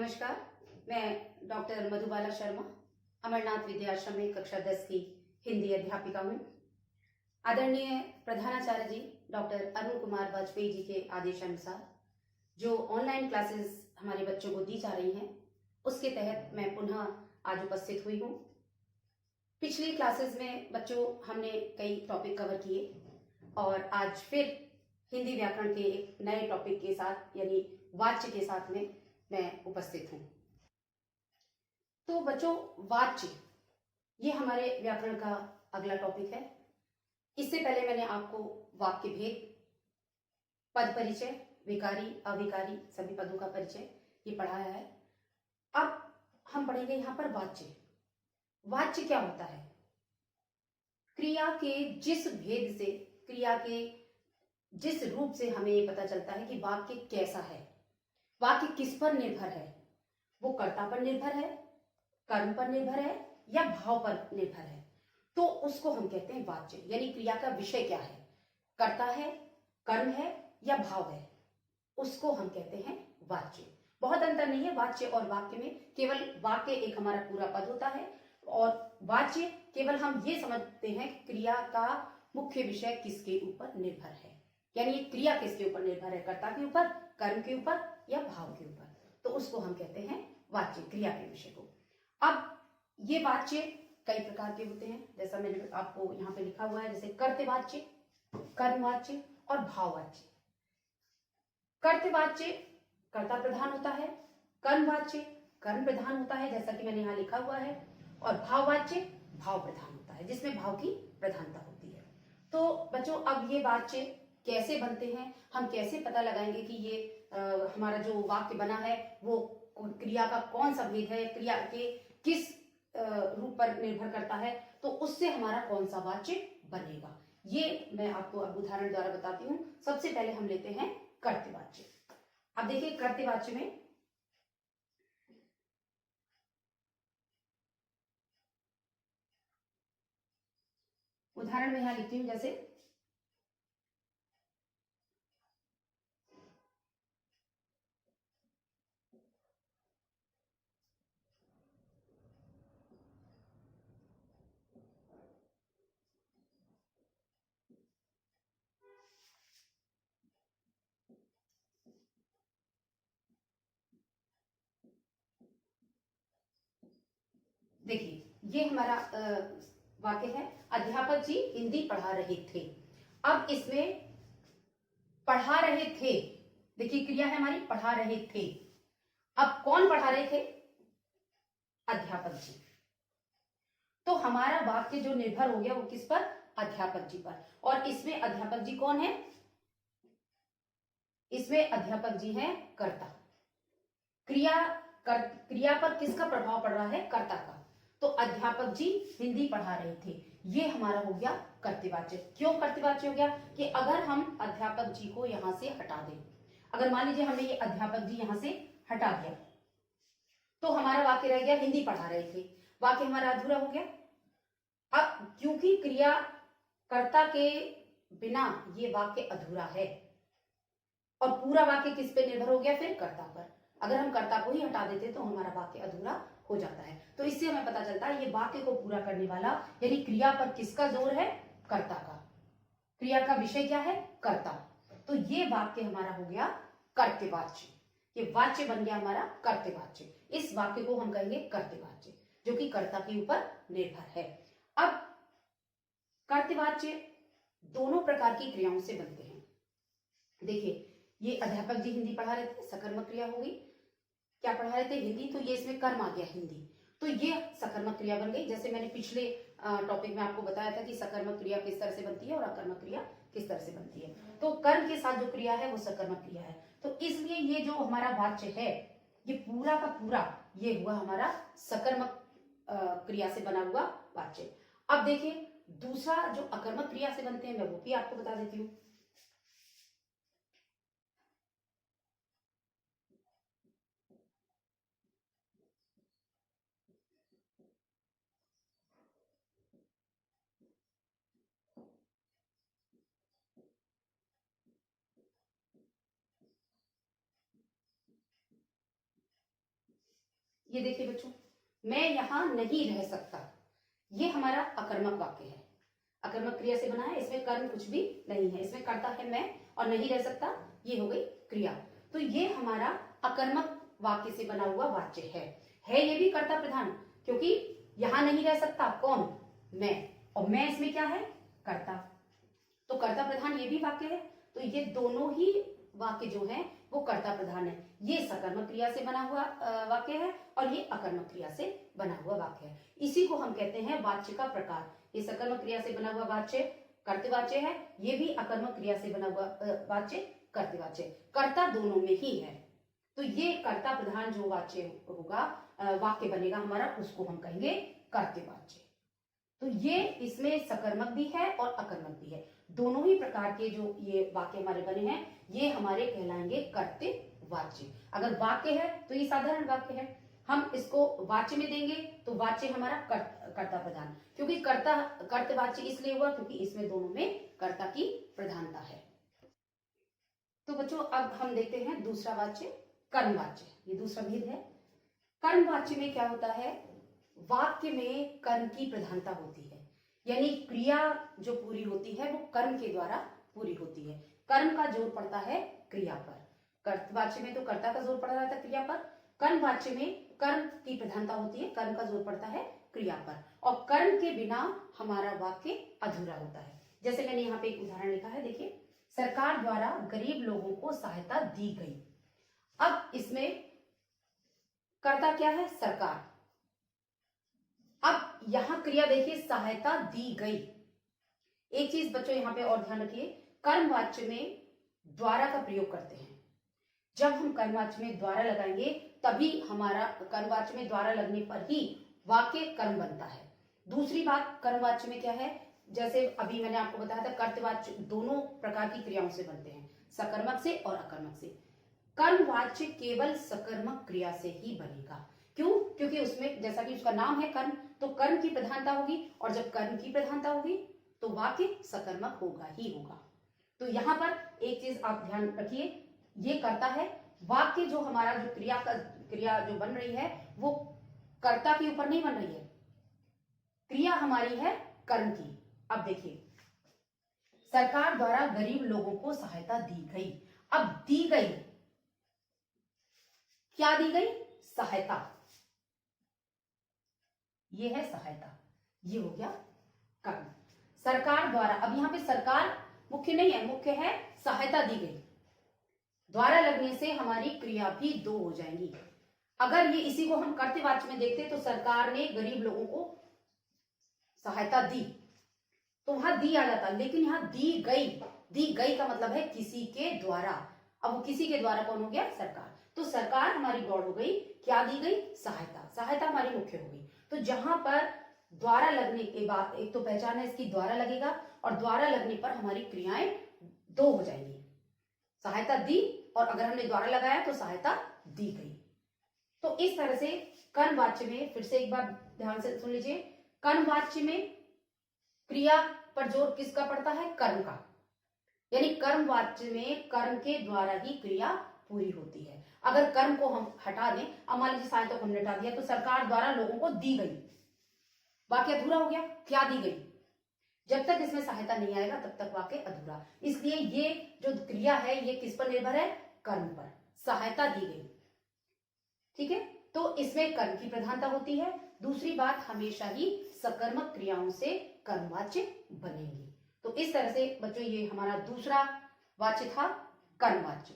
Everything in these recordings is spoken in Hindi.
नमस्कार। मैं डॉक्टर मधुबाला शर्मा अमरनाथ विद्याश्रम में कक्षा 10 की हिंदी अध्यापिका हूँ। आदरणीय प्रधानाचार्य जी डॉक्टर अरुण कुमार वाजपेयी जी के आदेशानुसार जो ऑनलाइन क्लासेस हमारे बच्चों को दी जा रही हैं, उसके तहत मैं पुनः आज उपस्थित हुई हूँ। पिछली क्लासेस में बच्चों हमने कई टॉपिक कवर किए और आज फिर हिंदी व्याकरण के एक नए टॉपिक के साथ यानी वाच्य के साथ में मैं उपस्थित हूँ। तो बच्चों, वाच्य ये हमारे व्याकरण का अगला टॉपिक है। इससे पहले मैंने आपको वाक्य भेद, पद परिचय, विकारी, अविकारी सभी पदों का परिचय ये पढ़ाया है। अब हम पढ़ेंगे यहाँ पर वाच्य। वाच्य क्या होता है? क्रिया के जिस भेद से, क्रिया के जिस रूप से हमें ये पता चलता है कि वाक्य कैसा है, वाक्य किस पर निर्भर है, वो कर्ता पर निर्भर है, कर्म पर निर्भर है या भाव पर निर्भर है, तो उसको हम कहते हैं वाच्य। यानी क्रिया का विषय क्या है, कर्ता है, कर्म है या भाव है, उसको हम कहते हैं वाच्य। बहुत अंतर नहीं है वाच्य और वाक्य में, केवल वाक्य एक हमारा पूरा पद होता है और वाच्य केवल हम ये समझते हैं क्रिया का मुख्य विषय किसके ऊपर निर्भर है, यानी क्रिया किसके ऊपर निर्भर है, कर्ता के ऊपर, कर्म के ऊपर या भाव के ऊपर, तो उसको हम कहते हैं वाच्य, क्रिया के विषय को। अब ये वाच्य कई प्रकार के होते हैं, जैसा मैंने आपको यहाँ पे लिखा हुआ है, जैसे कर्तवाच्य, कर्मवाच्य और भाववाच्य। कर्तवाच्य कर्ता प्रधान होता है, कर्मवाच्य कर्म प्रधान होता है जैसा कि मैंने यहाँ लिखा हुआ है, और भाववाच्य भाव प्रधान होता है जिसमें भाव की प्रधानता होती है। तो बच्चों, अब ये वाच्य कैसे बनते हैं, हम कैसे पता लगाएंगे कि ये हमारा जो वाक्य बना है वो क्रिया का कौन सा भेद है, क्रिया के किस रूप पर निर्भर करता है, तो उससे हमारा कौन सा वाच्य बनेगा, ये मैं आपको अब उदाहरण द्वारा बताती हूँ। सबसे पहले हम लेते हैं कर्तवाच्य। अब देखिए कर्तवाच्य में उदाहरण में यहां लिखती हूँ, जैसे देखिए ये हमारा वाक्य है, अध्यापक जी हिंदी पढ़ा रहे थे। अब इसमें पढ़ा रहे थे, देखिए क्रिया है हमारी पढ़ा रहे थे। अब कौन पढ़ा रहे थे? अध्यापक जी। तो हमारा वाक्य जो निर्भर हो गया वो किस पर? अध्यापक जी पर। और इसमें अध्यापक जी कौन है? इसमें अध्यापक जी हैं कर्ता। क्रिया पर किसका प्रभाव पड़ रहा है? कर्ता का। तो अध्यापक जी हिंदी पढ़ा रहे थे, ये हमारा हो गया कर्तवाच्य। क्यों कर्तवाच्य हो गया? कि अगर हम अध्यापक जी को यहां से हटा दें, अगर मान लीजिए हमें ये अध्यापक जी यहां से हटा दिया, तो हमारा वाक्य रह गया हिंदी पढ़ा रहे थे, वाक्य हमारा अधूरा हो गया। अब क्योंकि क्रिया कर्ता के बिना ये वाक्य अधूरा है और पूरा वाक्य किस पे निर्भर हो गया? फिर कर्ता पर। अगर हम कर्ता को ही हटा देते तो हमारा वाक्य अधूरा हो जाता है। तो इससे हमें पता चलता है ये वाक्य को पूरा करने वाला, यानी क्रिया पर किसका जोर है? कर्ता का। क्रिया का विषय क्या है? कर्ता। तो ये वाक्य हमारा हो गया कर्तवाच्य, ये वाच्य बन गया हमारा कर्तवाच्य। इस वाक्य को हम कहेंगे कर्तवाच्य, जो कि कर्ता के ऊपर निर्भर है। अब कर्तवाच्य दोनों प्रकार की क्रियाओं से बनते हैं। देखिए ये अध्यापक जी हिंदी पढ़ा रहे थे, सकर्मक क्रिया हो गई। क्या पढ़ा रहे थे? हिंदी। तो ये इसमें कर्म आ गया हिंदी, तो ये सकर्मक क्रिया बन गई। जैसे मैंने पिछले टॉपिक में आपको बताया था कि सकर्मक क्रिया किस तरह से बनती है और अकर्मक क्रिया किस तरह से बनती है। तो कर्म के साथ जो क्रिया है वो सकर्मक क्रिया है। तो इसलिए ये जो हमारा वाच्य है, ये पूरा का पूरा ये हुआ हमारा सकर्मक क्रिया से बना हुआ वाच्य। अब देखिए दूसरा जो अकर्मक क्रिया से बनते हैं, मैं वो भी आपको बता देती हूँ। ये देखिए बच्चों, मैं यहाँ नहीं रह सकता, ये हमारा अकर्मक वाक्य है, अकर्मक क्रिया से बना है, इसमें कर्म कुछ भी नहीं है, इसमें कर्ता है मैं और नहीं रह सकता ये हो गई क्रिया। तो ये हमारा अकर्मक वाक्य से बना हुआ वाच्य है ये भी कर्ता प्रधान, क्योंकि यहां नहीं रह सकता कौन, मैं, और मैं इसमें क्या है, कर्ता, तो कर्ता प्रधान ये भी वाक्य है। तो ये दोनों ही वाक्य जो है वो कर्ता प्रधान है। ये सकर्मक क्रिया से बना हुआ वाक्य है और ये अकर्मक क्रिया से बना हुआ वाक्य है। इसी को हम कहते हैं वाच्य का प्रकार। ये सकर्मक क्रिया से बना हुआ वाच्य कर्तवाच्य है, ये भी अकर्मक क्रिया से बना हुआ वाच्य कर्तवाच्य, कर्ता दोनों में ही है। तो ये कर्ता प्रधान जो वाच्य होगा, वाक्य बनेगा हमारा, उसको हम कहेंगे कर्तवाच्य। तो ये इसमें सकर्मक भी है और अकर्मक भी है, दोनों ही प्रकार के जो ये वाक्य हमारे बने हैं ये हमारे कहलाएंगे कर्तवाच्य। अगर वाक्य है तो ये साधारण वाक्य है, हम इसको वाच्य में देंगे तो वाच्य हमारा कर्ता प्रधान, क्योंकि कर्तवाच्य इसलिए हुआ क्योंकि इसमें दोनों में कर्ता की प्रधानता है। तो बच्चों अब हम देखते हैं दूसरा वाच्य, कर्मवाच्य। ये दूसरा भेद है। कर्मवाच्य में क्या होता है, वाक्य में कर्म की प्रधानता होती है, यानी क्रिया जो पूरी होती है वो कर्म के द्वारा पूरी होती है, कर्म का जोर पड़ता है क्रिया पर। कर्तवाच्य में तो कर्ता का जोर पड़ रहा था क्रिया पर, कर्मवाच्य में कर्म की प्रधानता होती है, कर्म का जोर पड़ता है क्रिया पर, और कर्म के बिना हमारा वाक्य अधूरा होता है। जैसे मैंने यहाँ पे एक उदाहरण लिखा है, देखिए, सरकार द्वारा गरीब लोगों को सहायता दी गई। अब इसमें कर्ता क्या है, सरकार। अब यहां क्रिया देखिए, सहायता दी गई। एक चीज बच्चों यहां पे और ध्यान रखिए, कर्मवाच्य में द्वारा का प्रयोग करते हैं। जब हम कर्मवाच्य में द्वारा लगाएंगे तभी हमारा, कर्मवाच्य में द्वारा लगने पर ही वाक्य कर्म बनता है। दूसरी बात, कर्मवाच्य में क्या है, जैसे अभी मैंने आपको बताया था, कर्तवाच्य दोनों प्रकार की क्रियाओं से बनते हैं, सकर्मक से और अकर्मक से। कर्मवाच्य केवल सकर्मक क्रिया से ही बनेगा। क्यों? क्योंकि उसमें जैसा कि उसका नाम है कर्म, तो कर्म की प्रधानता होगी, और जब कर्म की प्रधानता होगी तो वाक्य सकर्मक होगा ही होगा। तो यहां पर एक चीज आप ध्यान रखिए, ये कर्ता है, वाक्य जो हमारा जो क्रिया जो बन रही है वो कर्ता के ऊपर नहीं बन रही है, क्रिया हमारी है कर्म की। अब देखिए, सरकार द्वारा गरीब लोगों को सहायता दी गई। अब दी गई, क्या दी गई, सहायता, ये है सहायता, ये हो गया कर्म। सरकार द्वारा, अब यहां पे सरकार मुख्य नहीं है, मुख्य है सहायता दी गई। द्वारा लगने से हमारी क्रिया भी दो हो जाएंगी। अगर ये इसी को हम कर्तवाच्य में देखते तो सरकार ने गरीब लोगों को सहायता दी, तो वहां दी आ जाता, लेकिन यहां दी गई, दी गई का मतलब है किसी के द्वारा। अब वो किसी के द्वारा कौन हो गया, सरकार। तो सरकार हमारी गौड़ हो गई, क्या दी गई, सहायता, सहायता हमारी मुख्य हो गई। तो जहां पर द्वारा लगने के बाद, एक तो पहचान है इसकी, द्वारा लगेगा, और द्वारा लगने पर हमारी क्रियाएं दो हो जाएंगी, सहायता दी और अगर हमने द्वारा लगाया तो सहायता दी गई। तो इस तरह से कर्मवाच्य में, फिर से एक बार ध्यान से सुन लीजिए, कर्मवाच्य में क्रिया पर जोर किसका पड़ता है, कर्म का, यानी कर्मवाच्य में कर्म के द्वारा ही क्रिया पूरी होती है। अगर कर्म को हम हटा दें, अब मान लीजिए सहायता को हमने हटा दिया, तो सरकार द्वारा लोगों को दी गई, वाक्य अधूरा हो गया, क्या दी गई, जब तक इसमें सहायता नहीं आएगा तब तक वाक्य अधूरा। इसलिए ये जो क्रिया है ये किस पर निर्भर है, कर्म पर, सहायता दी गई, ठीक है। तो इसमें कर्म की प्रधानता होती है। दूसरी बात, हमेशा ही सकर्मक क्रियाओं से कर्मवाच्य बनेंगे। तो इस तरह से बच्चों ये हमारा दूसरा वाच्य था, कर्मवाच्य।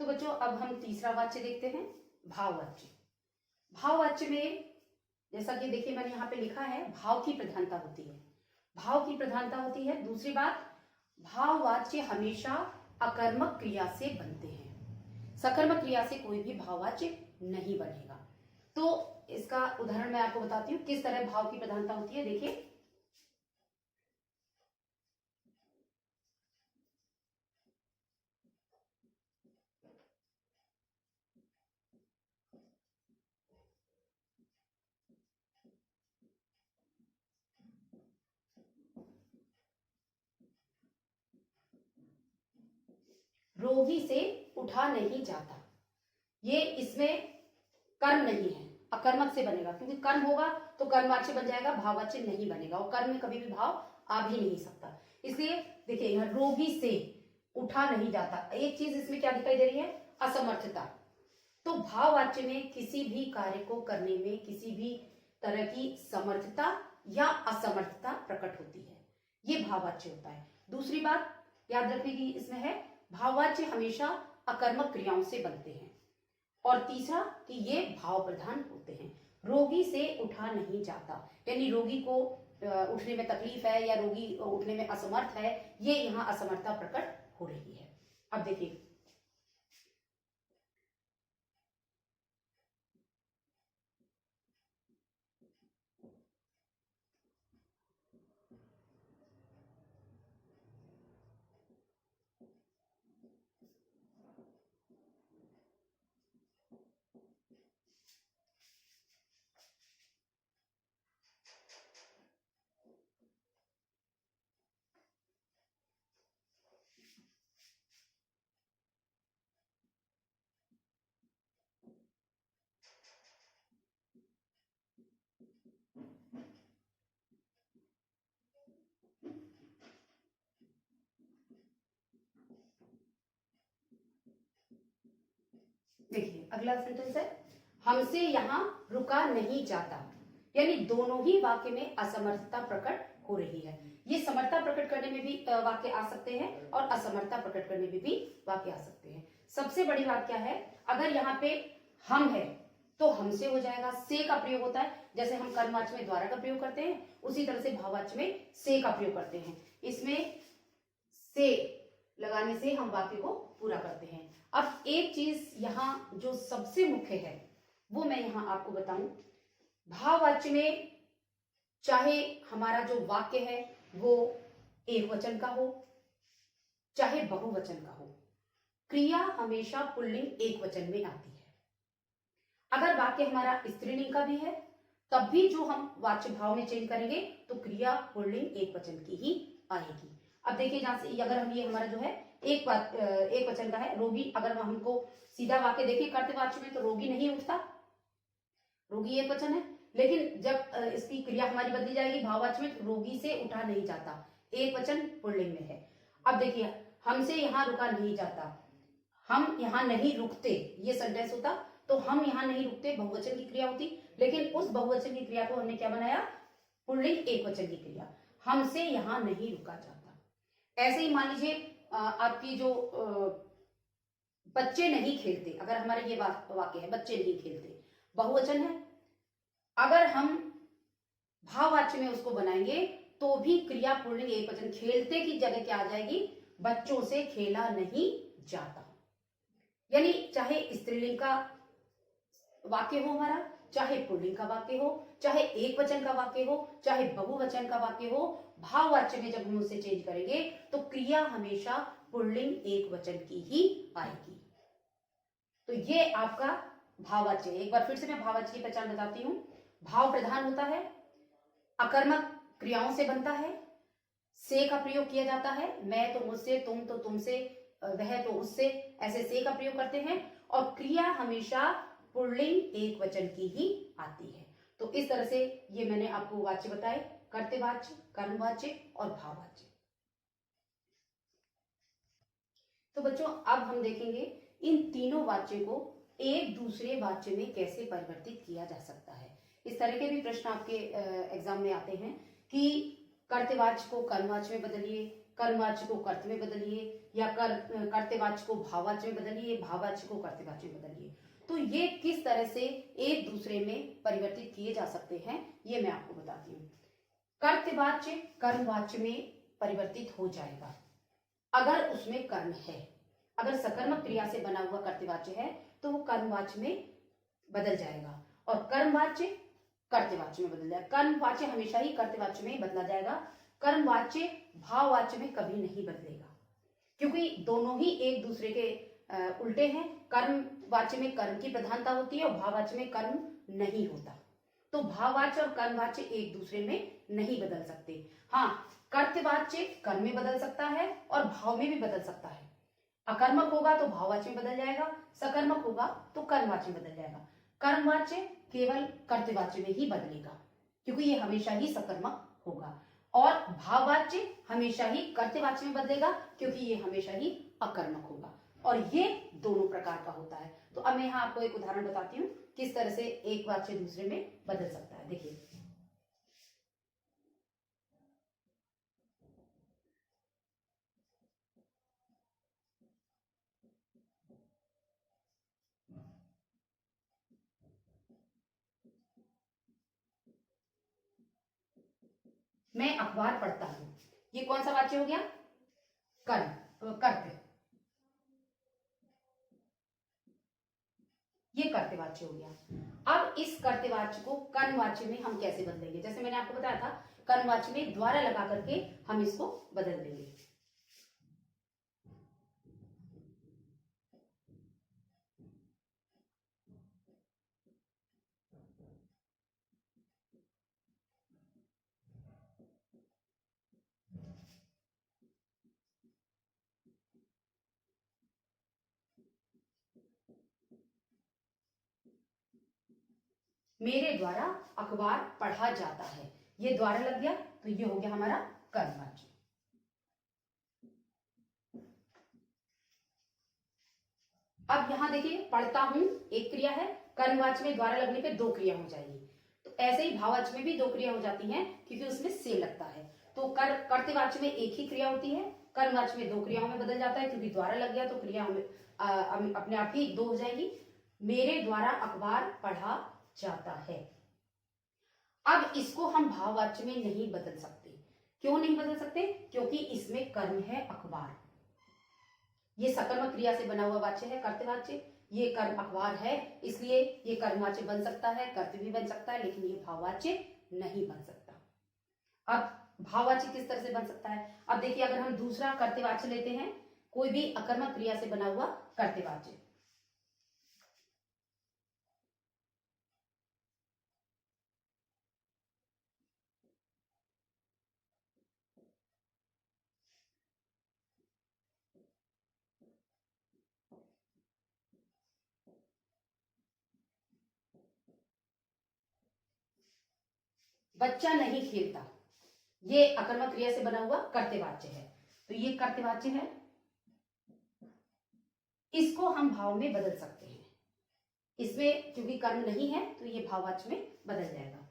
तो बच्चों अब हम तीसरा वाच्य देखते हैं, भाववाच्य। भाववाच्य में जैसा कि देखिए मैंने यहाँ पे लिखा है, भाव की प्रधानता होती है, भाव की प्रधानता होती है। दूसरी बात, भाववाच्य हमेशा अकर्मक क्रिया से बनते हैं, सकर्मक क्रिया से कोई भी भाववाच्य नहीं बनेगा। तो इसका उदाहरण मैं आपको बताती हूँ किस तरह भाव की प्रधानता होती है। देखिए, रोगी से उठा नहीं जाता, ये इसमें कर्म नहीं है, अकर्मक से बनेगा, क्योंकि कर्म होगा तो कर्मवाच्य बन जाएगा, भाववाच्य नहीं बनेगा, और कर्म में कभी भी भाव आ भी नहीं सकता। इसलिए देखिए यहाँ रोगी से उठा नहीं जाता, एक चीज इसमें क्या दिखाई दे रही है, असमर्थता। तो भाववाच्य में किसी भी कार्य को करने में किसी भी तरह की समर्थता या असमर्थता प्रकट होती है, ये भाववाच्य होता है। दूसरी बात याद रखने की इसमें है, भाववाच्य हमेशा अकर्मक क्रियाओं से बनते हैं। और तीसरा कि ये भाव प्रधान होते हैं। रोगी से उठा नहीं जाता, यानी रोगी को उठने में तकलीफ है या रोगी उठने में असमर्थ है, ये यहाँ असमर्थता प्रकट हो रही है। अब देखिए देखिए अगला सेंटेंस है, हमसे यहाँ रुका नहीं जाता, यानी दोनों ही वाक्य में असमर्थता प्रकट हो रही है। ये समर्थता प्रकट करने में भी वाक्य आ सकते हैं और असमर्थता प्रकट करने में भी वाक्य आ सकते हैं। सबसे बड़ी बात क्या है, अगर यहाँ पे हम है तो हमसे हो जाएगा, से का प्रयोग होता है, जैसे हम कर्मवाच्य में द्वारा का प्रयोग करते हैं उसी तरह से भाववाच्य में से का प्रयोग करते हैं। इसमें से लगाने से हम वाक्य को पूरा करते हैं। अब एक चीज यहाँ जो सबसे मुख्य है वो मैं यहाँ आपको बताऊं, भाववाच्य में चाहे हमारा जो वाक्य है वो एक वचन का हो चाहे बहुवचन का हो, क्रिया हमेशा पुल्लिंग एक वचन में आती है। अगर वाक्य हमारा स्त्रीलिंग का भी है तब भी जो हम वाच्य भाव में चेंज करेंगे तो क्रिया पुल्लिंग एक वचन की ही आएगी। अब देखिए जहां से अगर हम ये हमारा जो है एक वचन का है, रोगी, अगर हमको सीधा वाक्य देखिए कर्तवाच्य में तो रोगी नहीं उठता, रोगी एक वचन है, लेकिन जब इसकी क्रिया हमारी बदली जाएगी भाववाच्य में तो रोगी से उठा नहीं जाता, एक वचन पुल्लिंग में है। अब देखिए हमसे यहाँ रुका नहीं जाता, हम यहाँ नहीं रुकते, ये सेंटेंस होता तो हम यहाँ नहीं रुकते बहुवचन की क्रिया होती, लेकिन उस बहुवचन की क्रिया को हमने क्या बनाया, पुल्लिंग एक वचन की क्रिया, हमसे यहाँ नहीं रुका जाता। ऐसे ही मान लीजिए आपकी जो बच्चे नहीं खेलते, अगर हमारे ये वाक्य है बच्चे नहीं खेलते, बहुवचन है, अगर हम भाववाच्य में उसको बनाएंगे तो भी क्रिया पुल्लिंग एक वचन, खेलते की जगह क्या आ जाएगी, बच्चों से खेला नहीं जाता। यानी चाहे स्त्रीलिंग का वाक्य हो हमारा, चाहे पुल्लिंग का वाक्य हो, चाहे एक वचन का वाक्य हो, चाहे बहुवचन का वाक्य हो, भाववाच्य में जब हम उसे चेंज करेंगे तो क्रिया हमेशा पुल्लिंग एक वचन की ही आएगी। तो ये आपका भाववाच्य। एक बार फिर से मैं भाववाच्य की पहचान बताती हूँ, भाव प्रधान होता है, अकर्मक क्रियाओं से बनता है, से का प्रयोग किया जाता है, मैं तो मुझसे, तुम तो तुमसे, वह तो उससे, ऐसे से का प्रयोग करते हैं, और क्रिया हमेशा पुल्लिंग एक वचन की ही आती है। तो इस तरह से ये मैंने आपको वाच्य बताए, कर्तवाच्य, कर्मवाच्य और भाववाच्य। तो बच्चों अब हम देखेंगे इन तीनों वाच्य को एक दूसरे वाच्य में कैसे परिवर्तित किया जा सकता है। इस तरह के भी प्रश्न आपके एग्जाम में आते हैं कि कर्तवाच्य को कर्मवाच्य में बदलिए, कर्मवाच्य को कर्त में बदलिए, या कर्तवाच्य को भाववाच्य में बदलिए, भाववाच्य को कर्तवाच्य में बदलिए। तो ये किस तरह से एक दूसरे में परिवर्तित किए जा सकते हैं ये मैं आपको बताती हूँ। कर्तवाच्य कर्मवाच्य में परिवर्तित हो जाएगा अगर उसमें कर्म है, अगर सकर्मक क्रिया से बना हुआ कर्तवाच्य है तो वो कर्मवाच्य में बदल जाएगा, और कर्मवाच्य कर्तवाच्य में बदल जाएगा। कर्मवाच्य हमेशा ही कर्तवाच्य में बदला जाएगा, कर्मवाच्य भाववाच्य में कभी नहीं बदलेगा, क्योंकि दोनों ही एक दूसरे के उल्टे हैं। कर्मवाच्य में कर्म की प्रधानता होती है और भाववाच्य में कर्म नहीं होता, तो भाववाच्य और कर्मवाच्य एक दूसरे में नहीं बदल सकते। हाँ, कर्तवाच्य कर्म में बदल सकता है और भाव में भी बदल सकता है। अकर्मक होगा तो भाववाच्य में बदल जाएगा, सकर्मक होगा तो कर्मवाच्य में बदल जाएगा। कर्मवाच्य केवल कर्तवाच्य में ही बदलेगा क्योंकि ये हमेशा ही सकर्मक होगा, और भाववाच्य हमेशा ही कर्तवाच्य में बदलेगा क्योंकि ये हमेशा ही अकर्मक होगा, और ये दोनों प्रकार का होता है। तो अब मैं यहाँ आपको एक उदाहरण बताती हूँ किस तरह से एक वाच्य दूसरे में बदल सकता है। देखिए, मैं अखबार पढ़ता हूं, ये कौन सा वाच्य हो गया? कर्म, कर्त्य, ये कर्तवाच्य हो गया। अब इस कर्तवाच्य को कर्मवाच्य में हम कैसे बदलेंगे? जैसे मैंने आपको बताया था, कर्मवाच्य में द्वारा लगा करके हम इसको बदल देंगे। मेरे द्वारा अखबार पढ़ा जाता है, ये द्वारा लग गया तो ये हो गया हमारा कर्मवाच्य। अब यहां देखिए, पढ़ता हूं एक क्रिया है, कर्मवाच्य में द्वारा लगने पे दो क्रिया हो जाएगी। तो ऐसे ही भाववाच्य में भी दो क्रिया हो जाती हैं क्योंकि उसमें से लगता है। तो कर्तवाच्य में एक ही क्रिया होती है, कर्मवाच्य में दो क्रियाओं में बदल जाता है क्योंकि द्वारा लग गया तो क्रिया अपने आप ही दो हो जाएगी। मेरे द्वारा अखबार पढ़ा जाता है। अब इसको हम भाववाच्य में नहीं बदल सकते। क्यों नहीं बदल सकते? क्योंकि इसमें कर्म है अखबार, ये सकर्मक क्रिया से बना हुआ वाच्य है कर्तवाच्य, ये कर्म अखबार है, इसलिए ये कर्मवाच्य बन सकता है, कर्तव्य भी बन सकता है, लेकिन ये भाववाच्य नहीं बन सकता। अब भाववाच्य किस तरह से बन सकता है? अब देखिए, अगर हम दूसरा कर्तवाच्य लेते हैं, कोई भी अकर्मक क्रिया से बना हुआ कर्तवाच्य, बच्चा नहीं खेलता, ये अकर्मक क्रिया से बना हुआ कर्तवाच्य है, तो ये कर्तवाच्य है, इसको हम भाव में बदल सकते हैं। इसमें क्योंकि कर्म नहीं है तो ये भाववाच्य में बदल जाएगा।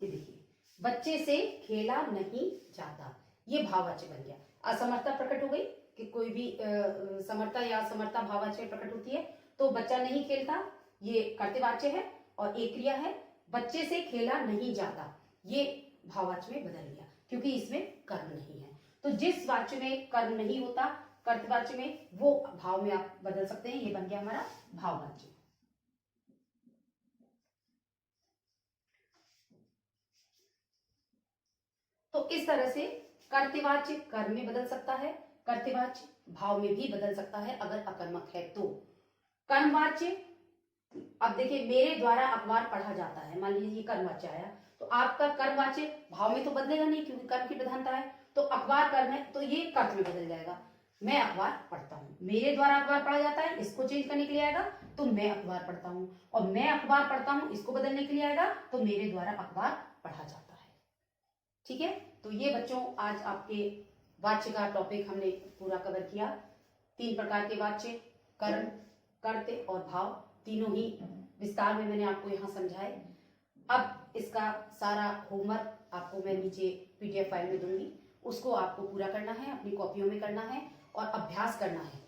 ये देखिए, बच्चे से खेला नहीं जाता, ये भाववाच्य बन गया। असमर्थता प्रकट हो गई कि कोई भी समर्थता या असमर्थता भाववाच्य प्रकट होती है, तो बच्चा नहीं खेलता ये कर्तवाच्य है, और एक क्रिया है बच्चे से खेला नहीं जाता, ये भाववाच्य में बदल गया क्योंकि इसमें कर्म नहीं है। तो जिस वाच्य में कर्म नहीं होता कर्तवाच्य में, वो भाव में आप बदल सकते हैं, ये बन गया हमारा भाववाच्य। तो इस तरह से कर्तवाच्य कर्म में बदल सकता है, कर्तवाच्य भाव में भी बदल सकता है अगर अकर्मक है तो। कर्मवाच्य, अब देखिए, मेरे द्वारा अखबार पढ़ा जाता है, मान लीजिए कर्मवाच्य आया, तो आपका कर्मवाच्य भाव में तो बदलेगा नहीं क्योंकि कर्म की प्रधानता है, तो अखबार कर्म है तो ये कर्म में बदल जाएगा। मैं अखबार पढ़ता हूँ, मेरे द्वारा अखबार पढ़ा जाता है, इसको चेंज करने के लिए आएगा तो मैं अखबार पढ़ता हूँ, और मैं अखबार पढ़ता हूँ इसको बदलने के लिए आएगा तो मेरे द्वारा अखबार पढ़ा जाता है। ठीक है, तो ये बच्चों आज आपके वाच्य का टॉपिक हमने पूरा कवर किया। 3 प्रकार के वाच्य, कर्म, कर्त्य और भाव, तीनों ही विस्तार में मैंने आपको यहाँ समझाए। अब इसका सारा होमवर्क आपको मैं नीचे PDF फाइल में दूंगी, उसको आपको पूरा करना है, अपनी कॉपियों में करना है और अभ्यास करना है,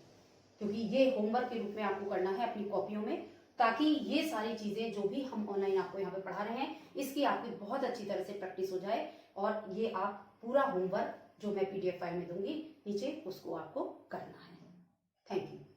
क्योंकि ये होमवर्क के रूप में आपको करना है अपनी कॉपियों में, ताकि ये सारी चीजें जो भी हम ऑनलाइन आपको यहाँ पे पढ़ा रहे हैं इसकी आपकी बहुत अच्छी तरह से प्रैक्टिस हो जाए, और ये आप पूरा होमवर्क जो मैं PDF फाइल में दूंगी नीचे, उसको आपको करना है। Thank you.